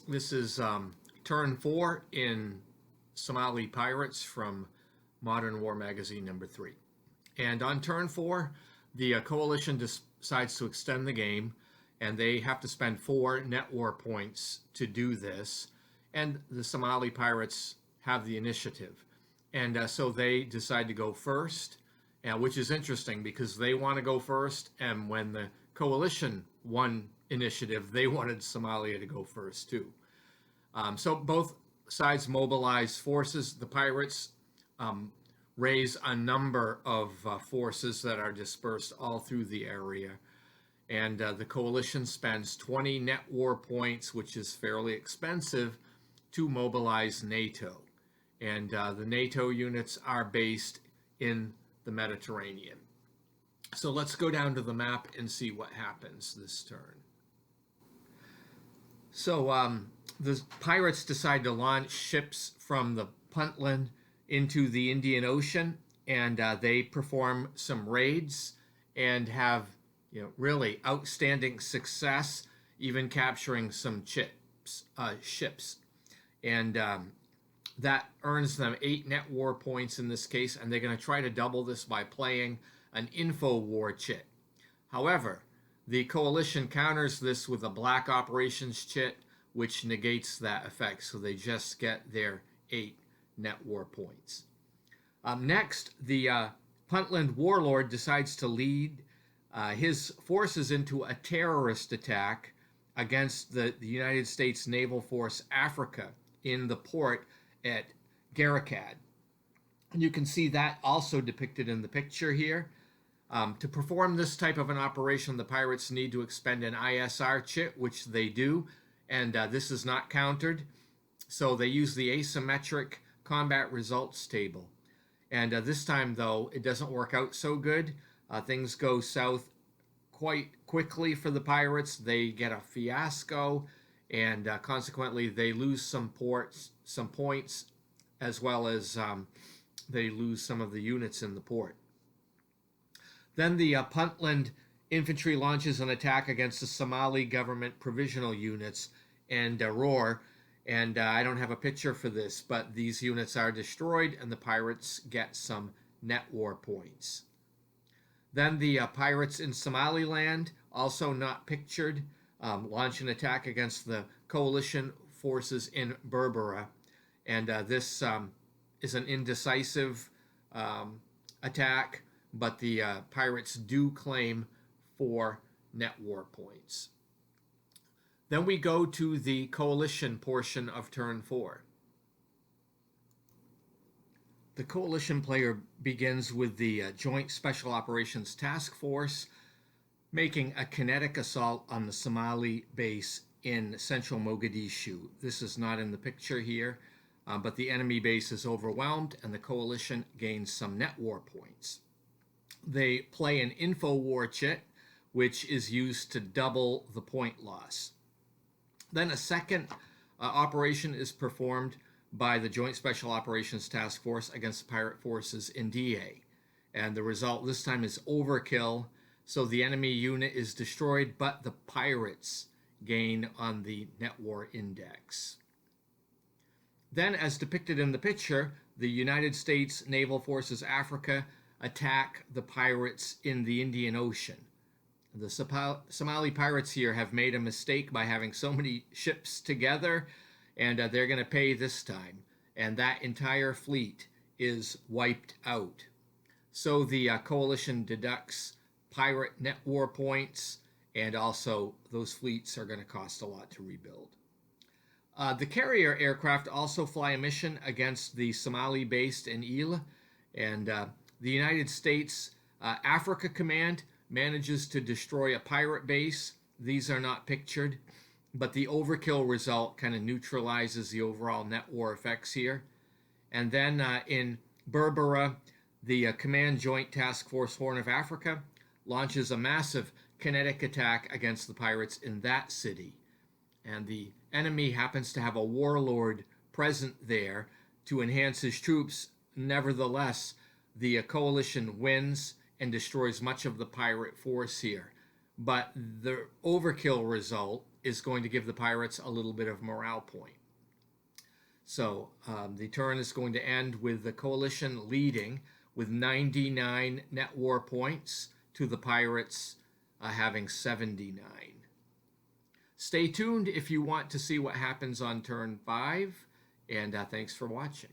This is turn 4 in Somali Pirates from Modern War Magazine number 3. And on turn 4, the coalition decides to extend the game, and they have to spend 4 net war points to do this. And the Somali Pirates have the initiative. And so they decide to go first, which is interesting because they want to go first. And when the coalition won initiative, they wanted Somalia to go first too. So both sides mobilize forces. The pirates raise a number of forces that are dispersed all through the area. And the coalition spends 20 net war points, which is fairly expensive, to mobilize NATO. And the NATO units are based in the Mediterranean. So let's go down to the map and see what happens this turn. So the pirates decide to launch ships from the Puntland into the Indian Ocean, and they perform some raids and have really outstanding success, even capturing some ships. And that earns them 8 net war points in this case, and they're going to try to double this by playing an info war chit. However, the coalition counters this with a black operations chit, which negates that effect, so they just get their 8 net war points. Next, the Puntland warlord decides to lead his forces into a terrorist attack against the United States Naval Force Africa in the port at Garakad. And you can see that also depicted in the picture here. To perform this type of an operation, the pirates need to expend an ISR chit, which they do, and this is not countered. So they use the asymmetric combat results table. And this time, though, it doesn't work out so good. Things go south quite quickly for the pirates. They get a fiasco, and consequently, they lose some points, as well as they lose some of the units in the port. Then the Puntland infantry launches an attack against the Somali government provisional units and roar. And I don't have a picture for this, but these units are destroyed and the pirates get some net war points. Then the pirates in Somaliland, also not pictured, launch an attack against the coalition forces in Berbera. And this is an indecisive attack, but the pirates do claim 4 net war points. Then we go to the coalition portion of turn 4. The coalition player begins with the Joint Special Operations Task Force making a kinetic assault on the Somali base in central Mogadishu. This is not in the picture here, but the enemy base is overwhelmed and the coalition gains some net war points. They play an info war chit, which is used to double the point loss. Then a second operation is performed by the Joint Special Operations Task Force against the pirate forces in DA. And the result this time is overkill, so the enemy unit is destroyed, but the pirates gain on the net war index. Then, as depicted in the picture, the United States Naval Forces Africa attack the pirates in the Indian Ocean. The Somali pirates here have made a mistake by having so many ships together, and they're going to pay this time. And that entire fleet is wiped out. So the coalition deducts pirate net war points, and also those fleets are going to cost a lot to rebuild. The carrier aircraft also fly a mission against the Somali based in Ile, and the United States Africa Command manages to destroy a pirate base. These are not pictured, but the overkill result kind of neutralizes the overall net war effects here. And then in Berbera, the Command Joint Task Force Horn of Africa launches a massive kinetic attack against the pirates in that city. And the enemy happens to have a warlord present there to enhance his troops. Nevertheless, the coalition wins and destroys much of the pirate force here. But the overkill result is going to give the pirates a little bit of morale point. So the turn is going to end with the coalition leading with 99 net war points to the pirates having 79. Stay tuned if you want to see what happens on turn 5, and thanks for watching.